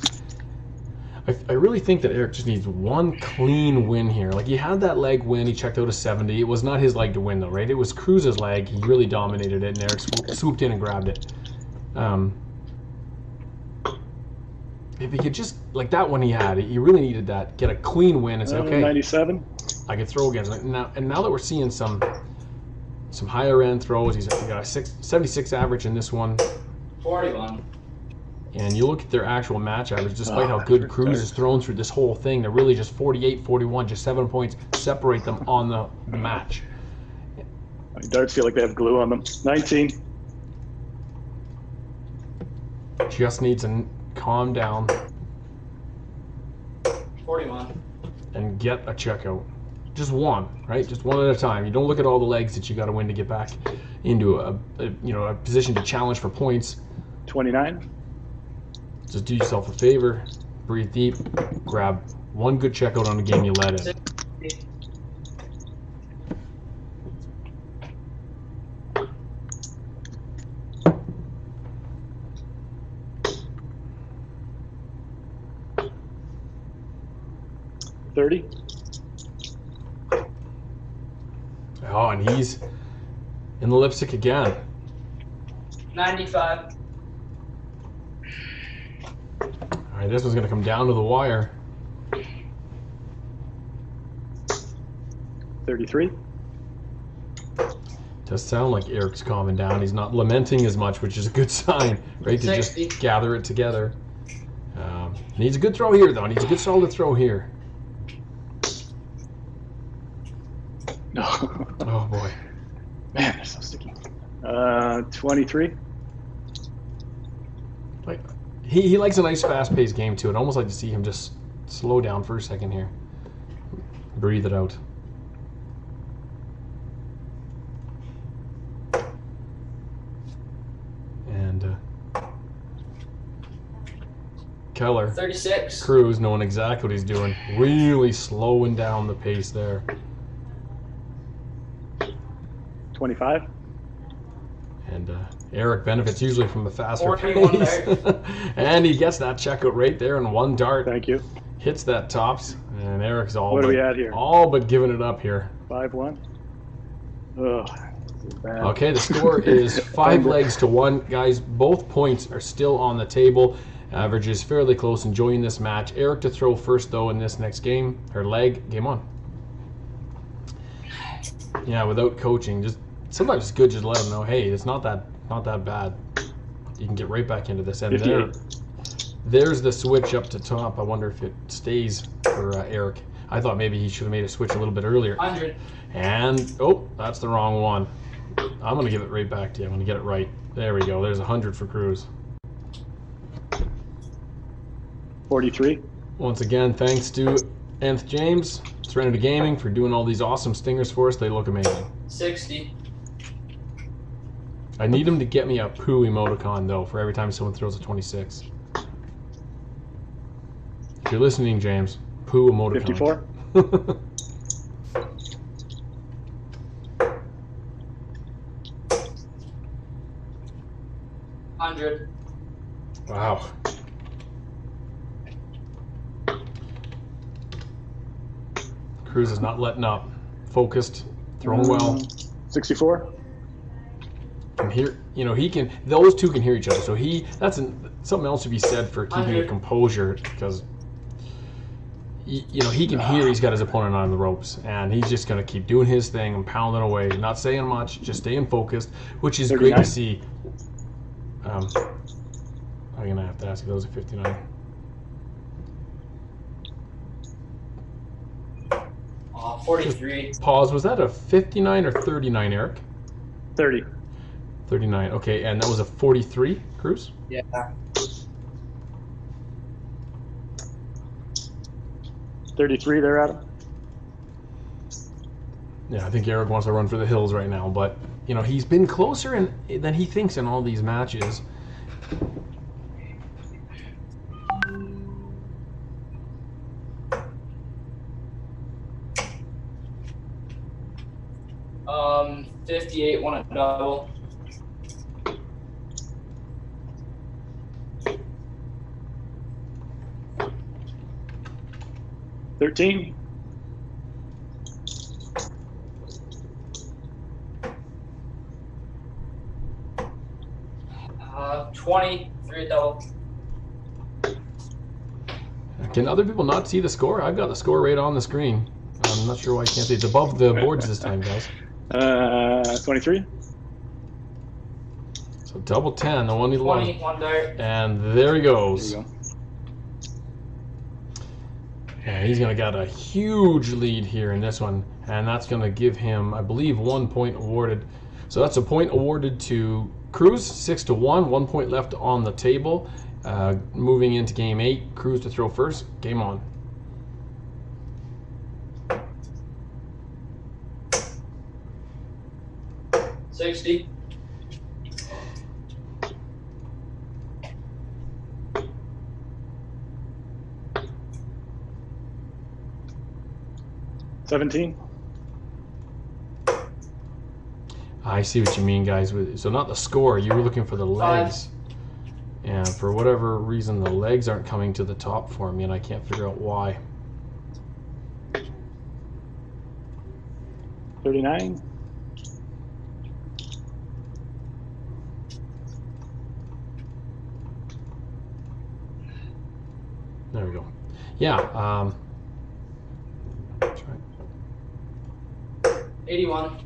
Speaker 1: I really think that Eric just needs one clean win here. Like, he had that leg win, he checked out a 70. It was not his leg to win, though, right? It was KRUZ's leg. He really dominated it, and Eric swooped in and grabbed it. If he could just, like that one he had, he really needed that. Get a clean win and say, okay,
Speaker 2: 97.
Speaker 1: I can throw against him. Now that we're seeing some higher end throws, he got a 76 average in this one.
Speaker 3: 41.
Speaker 1: And you look at their actual match average, despite how good KRUZ is thrown through this whole thing, they're really just 48, 41, just 7 points separate them on the match.
Speaker 2: My darts feel like they have glue on them. 19.
Speaker 1: Just needs to calm down
Speaker 3: 41.
Speaker 1: and get a checkout. Just one, right? Just one at a time. You don't look at all the legs that you got to win to get back into a position to challenge for points.
Speaker 2: 29.
Speaker 1: Just do yourself a favor, breathe deep, grab one good checkout on the game you let in.
Speaker 3: 60.
Speaker 2: $30.
Speaker 1: Oh, and he's in the lipstick again.
Speaker 3: 95.
Speaker 1: All right, this one's going to come down to the wire.
Speaker 2: 33.
Speaker 1: Does sound like Eric's calming down. He's not lamenting as much, which is a good sign, right? To
Speaker 3: 60.
Speaker 1: just gather it together. Needs a good throw here, though. Needs a good solid throw here.
Speaker 2: No.
Speaker 1: Oh, boy.
Speaker 2: Man, they're so sticky. 23.
Speaker 1: Like, he likes a nice fast-paced game, too. I'd almost like to see him just slow down for a second here. Breathe it out. And Keller,
Speaker 3: 36.
Speaker 1: KRUZ, knowing exactly what he's doing, really slowing down the pace there.
Speaker 2: 25.
Speaker 1: And Eric benefits usually from the faster
Speaker 3: 41
Speaker 1: pace. And he gets that checkout right there in one dart.
Speaker 2: Thank you.
Speaker 1: Hits that tops, and Eric's
Speaker 2: What are we at here?
Speaker 1: all but giving it up here.
Speaker 2: 5-1. Ugh. This is bad.
Speaker 1: Okay, the score is 5 legs to 1. Guys, both points are still on the table. Average is fairly close. Enjoying this match. Eric to throw first, though, in this next game. Her leg, game on. Yeah, without coaching, just sometimes it's good just to let them know, hey, it's not that bad. You can get right back into this. And there's the switch up to top. I wonder if it stays for Eric. I thought maybe he should have made a switch a little bit earlier.
Speaker 3: 100.
Speaker 1: And, oh, that's the wrong one. I'm going to give it right back to you. I'm going to get it right. There we go. There's 100 for KRUZ.
Speaker 2: 43.
Speaker 1: Once again, thanks to Nth James, Serenity Gaming, for doing all these awesome stingers for us. They look amazing.
Speaker 3: 60.
Speaker 1: I need him to get me a poo emoticon, though, for every time someone throws a 26. If you're listening, James, poo emoticon.
Speaker 2: 54.
Speaker 3: $100.
Speaker 1: Wow. KRUZ is not letting up. Focused, throwing well.
Speaker 2: 64.
Speaker 1: Can hear, you know, he can. Those two can hear each other. So something else to be said for keeping your composure, because you know he can hear he's got his opponent on the ropes, and he's just gonna keep doing his thing and pounding away, not saying much, just staying focused, which is
Speaker 2: 39.
Speaker 1: great to see. I'm gonna have to ask you, those are 59.
Speaker 3: 43.
Speaker 1: Pause. Was that a 59 or 39, Eric?
Speaker 2: 30.
Speaker 1: 39. Okay, and that was a 43, KRUZ?
Speaker 3: Yeah.
Speaker 2: $33 there, Adam.
Speaker 1: Yeah, I think Eric wants to run for the hills right now, but you know he's been closer than he thinks in all these matches.
Speaker 3: Um, 58 won a double.
Speaker 2: $13.
Speaker 3: 23 double.
Speaker 1: Can other people not see the score? I've got the score right on the screen. I'm not sure why I can't see it. It's above the boards this time, guys.
Speaker 2: 23.
Speaker 1: So double 10, the one he
Speaker 3: 20,
Speaker 1: lost.
Speaker 3: one dart.
Speaker 1: And there he goes.
Speaker 2: There you go.
Speaker 1: Yeah, he's gonna get a huge lead here in this one, and that's gonna give him, I believe, 1 point awarded. So that's a point awarded to KRUZ, 6-1, 1 point left on the table. Moving into game 8, KRUZ to throw first. Game on.
Speaker 3: $60.
Speaker 2: $17.
Speaker 1: I see what you mean, guys. So not the score, you were looking for the legs. And for whatever reason, the legs aren't coming to the top for me, and I can't figure out why.
Speaker 2: 39.
Speaker 1: There we go. Yeah. That's right.
Speaker 3: 81.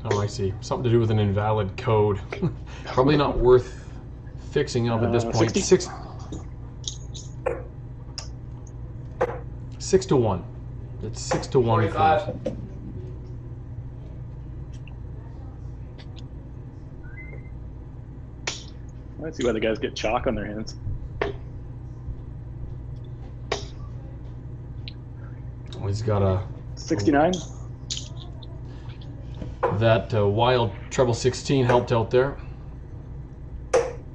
Speaker 1: Oh, I see. Something to do with an invalid code. Probably not worth fixing up at this point.
Speaker 2: 60.
Speaker 1: 6-1. It's 6-1.
Speaker 3: 45.
Speaker 2: Let's see why the guys get chalk on their hands.
Speaker 1: Oh, he's got a
Speaker 2: 69.
Speaker 1: that wild treble 16 helped out there.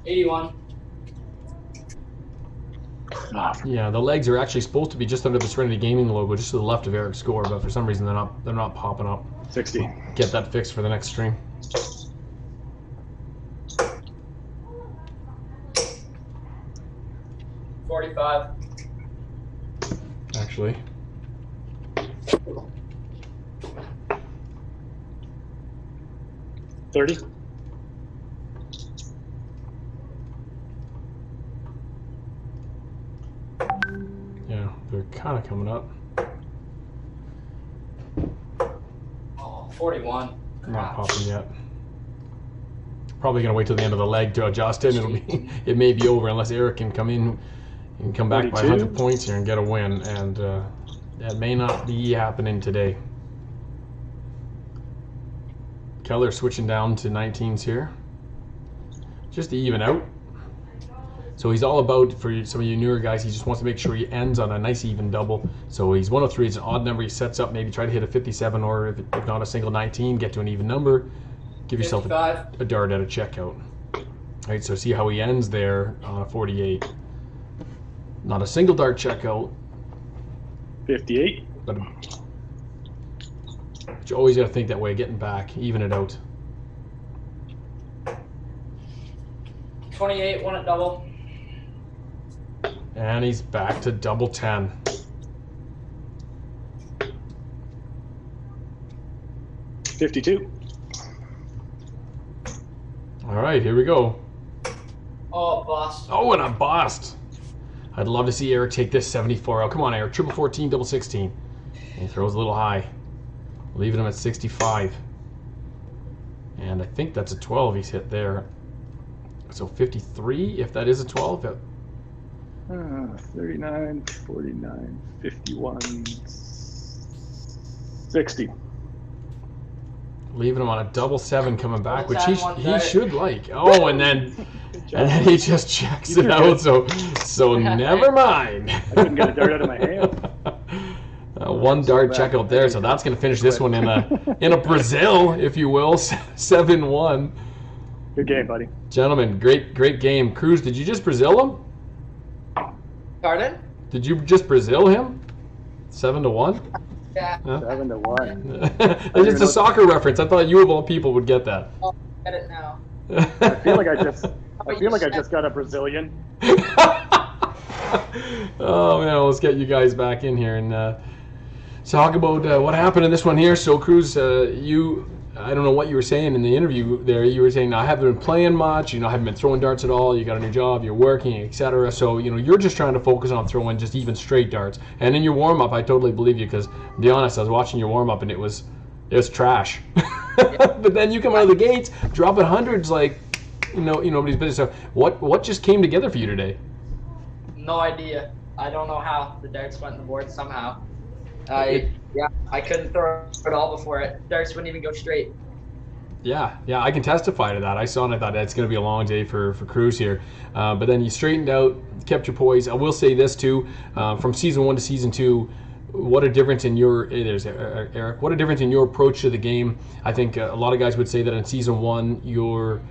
Speaker 3: 81.
Speaker 1: Yeah, the legs are actually supposed to be just under the Serenity Gaming logo, just to the left of Eric's score, but for some reason they're not popping up.
Speaker 2: 60.
Speaker 1: Get that fixed for the next stream.
Speaker 3: $45.
Speaker 1: Actually.
Speaker 2: $30.
Speaker 1: Yeah, they're kind of coming up.
Speaker 3: Oh, 41.
Speaker 1: Not popping yet. Probably gonna wait till the end of the leg to adjust it. It may be over unless Eric can come in and come back
Speaker 2: 42.
Speaker 1: by 100 points here and get a win, and that may not be happening today. Keller switching down to 19s here, just to even out. So he's all about, for some of you newer guys, he just wants to make sure he ends on a nice even double. So he's 103, it's an odd number. He sets up, maybe try to hit a 57, or if not a single 19, get to an even number. Give yourself a dart at a checkout. All right, so see how he ends there on a 48. Not a single dart checkout.
Speaker 2: 58.
Speaker 1: But you always got to think that way, getting back, even it out.
Speaker 3: 28, won at double.
Speaker 1: And he's back to double 10.
Speaker 2: $52.
Speaker 1: All right, here we go.
Speaker 3: Oh, bust.
Speaker 1: Oh, and a bust. I'd love to see Eric take this 74 out. Come on, Eric. Triple 14, double 16. And he throws a little high, leaving him at 65. And I think that's a 12 he's hit there. So 53, if that is a 12.
Speaker 2: 39, 49, 51, 60.
Speaker 1: Leaving him on a double 7 coming back, which he
Speaker 3: Dart.
Speaker 1: should like. Oh, and then he just checks it out. So never mind.
Speaker 2: I couldn't get a dart out of my hand.
Speaker 1: One dart check out there, so that's going to finish this one in a Brazil, if you will, 7-1.
Speaker 2: Good game, buddy.
Speaker 1: Gentlemen, great game. KRUZ, did you just Brazil him?
Speaker 3: Pardon?
Speaker 1: Did you just Brazil him? 7-1?
Speaker 3: Yeah.
Speaker 1: Huh?
Speaker 2: 7-1.
Speaker 1: It's a soccer reference. I thought you of all people would get that.
Speaker 3: I'll get it now.
Speaker 2: I feel like I just got a Brazilian.
Speaker 1: Oh man, let's get you guys back in here and talk about what happened in this one here. So KRUZ, I don't know what you were saying in the interview there. You were saying, I haven't been playing much, I haven't been throwing darts at all, you got a new job, you're working, etc. So, you're just trying to focus on throwing just even straight darts. And in your warm-up, I totally believe you, because, to be honest, I was watching your warm-up and it was trash. But then you come out of the gates, dropping hundreds like, nobody's business. So what just came together for you today?
Speaker 3: No idea. I don't know how. The darts went on the board somehow. I couldn't throw it all before it. Darts wouldn't even go straight.
Speaker 1: Yeah, I can testify to that. I saw and I thought that's going to be a long day for KRUZ here. But then you straightened out, kept your poise. I will say this too, from season 1 to season 2, what a difference in there's Eric, what a difference in your approach to the game. I think a lot of guys would say that in season 1, your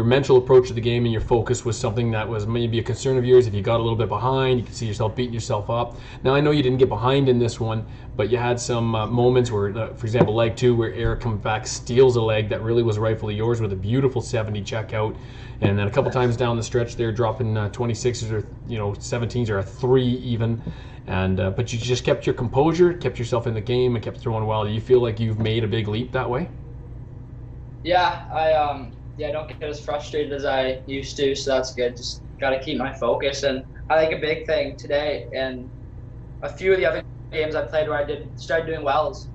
Speaker 1: mental approach to the game and your focus was something that was maybe a concern of yours. If you got a little bit behind, you could see yourself beating yourself up. Now, I know you didn't get behind in this one, but you had some moments where, for example, leg 2, where Eric comes back, steals a leg that really was rightfully yours with a beautiful 70 checkout. And then a couple times down the stretch there, dropping 26s or 17s or a 3 even. And but you just kept your composure, kept yourself in the game, and kept throwing well. Do you feel like you've made a big leap that way?
Speaker 3: Yeah, I don't get as frustrated as I used to, so that's good. Just got to keep my focus. And I think a big thing today, and a few of the other games I played where I started doing well, is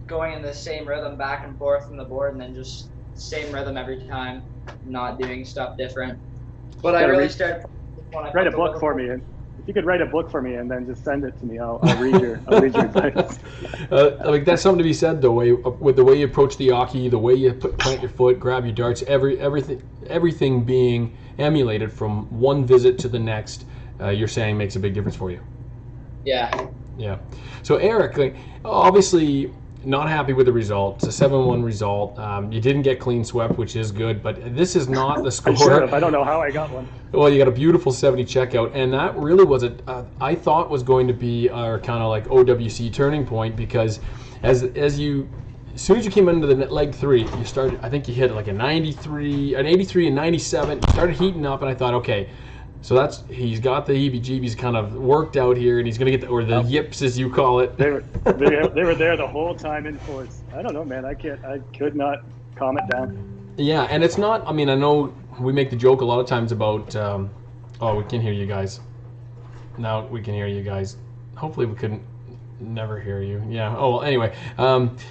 Speaker 3: going in the same rhythm back and forth from the board, and then just same rhythm every time, not doing stuff different. But I really started when I
Speaker 2: write a book for me. If you could write a book for me and then just send it to me, I'll read your advice.
Speaker 1: Like that's something to be said though. With the way you approach the Owc, the way you plant your foot, grab your darts, everything being emulated from one visit to the next, you're saying makes a big difference for you.
Speaker 3: Yeah.
Speaker 1: Yeah. So Eric, obviously not happy with the result. It's a 7-1 result. You didn't get clean swept, which is good, but this is not the score.
Speaker 2: I should have. I don't know how I got one.
Speaker 1: Well, you got a beautiful 70 checkout, and that really was I thought was going to be our kind of like OWC turning point, because as soon as you came into the leg 3, you started. I think you hit like an 83 and 97. You started heating up, and I thought, okay. So he's got the heebie-jeebies kind of worked out here, and he's going to get the yips, as you call it.
Speaker 2: They were there the whole time in force. I don't know, man. I could not calm it down.
Speaker 1: Yeah, and it's not. I mean, I know we make the joke a lot of times about. We can hear you guys. Now we can hear you guys. Hopefully, we couldn't never hear you. Yeah. Oh, well, anyway.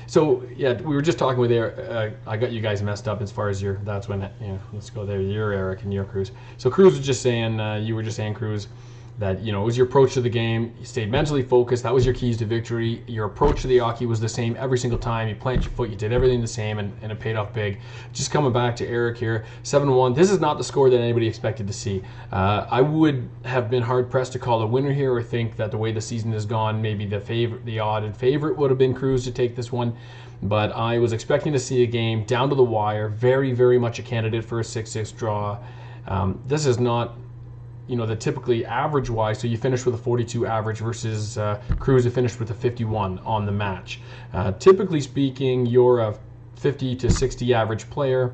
Speaker 1: So yeah, we were just talking with Eric. I got you guys messed up as far as that's when. Let's go there. You're Eric and you're KRUZ. So KRUZ was just saying. You were just saying KRUZ. that, you know, it was your approach to the game. You stayed mentally focused. That was your keys to victory. Your approach to the hockey was the same every single time. You planted your foot. You did everything the same, and it paid off big. Just coming back to Eric here, 7-1. This is not the score that anybody expected to see. I would have been hard-pressed to call a winner here or think that the way the season has gone, maybe the odd and favorite would have been KRUZ to take this one. But I was expecting to see a game down to the wire, very, very much a candidate for a 6-6 draw. This is not, you know, the typically average-wise, so you finished with a 42 average versus KRUZ who finished with a 51 on the match. Typically speaking, you're a 50 to 60 average player.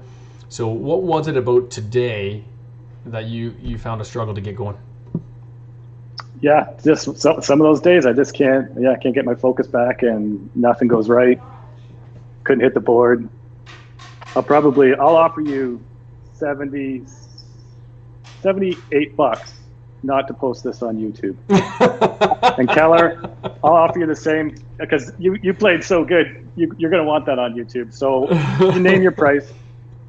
Speaker 1: So what was it about today that you found a struggle to get going?
Speaker 2: Yeah, just some of those days I just can't get my focus back and nothing goes right. Couldn't hit the board. I'll offer you $78 not to post this on YouTube. And Keller, I'll offer you the same, because you played so good. You're going to want that on YouTube. So you name your price.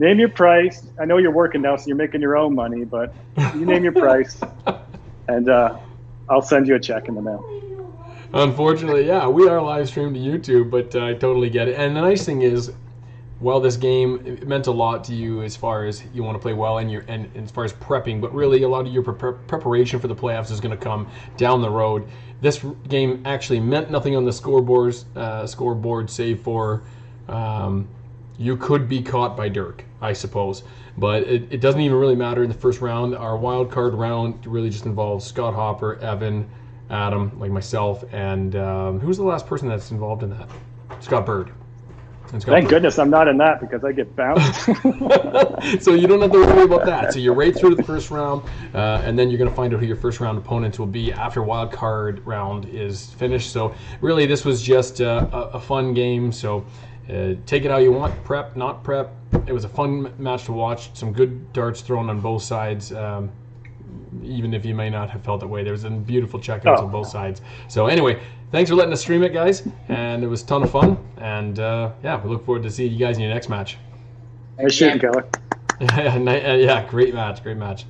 Speaker 2: Name your price. I know you're working now, so you're making your own money, but you name your price, and I'll send you a check in the mail.
Speaker 1: Unfortunately, yeah, we are live streamed to YouTube, but I totally get it. And the nice thing is, well, this game, it meant a lot to you as far as you want to play well and as far as prepping, but really a lot of your preparation for the playoffs is going to come down the road. This game actually meant nothing on the scoreboard, save for you could be caught by Dirk, I suppose. But it doesn't even really matter in the first round. Our wild card round really just involves Scott Hopper, Evan, Adam, like myself, and who's the last person that's involved in that? Scott Bird.
Speaker 2: Thank goodness I'm not in that, because I get bounced.
Speaker 1: So you don't have to worry about that. So you're right through to the first round, and then you're going to find out who your first round opponents will be after wild card round is finished. So really, this was just a fun game. So take it how you want. Prep, not prep. It was a fun match to watch. Some good darts thrown on both sides. Even if you may not have felt that way, there was some beautiful checkouts on both sides. So anyway, thanks for letting us stream it, guys, and it was a ton of fun. And yeah, we look forward to seeing you guys in your next match.
Speaker 2: Nice shooting, Keller.
Speaker 1: Yeah, great match.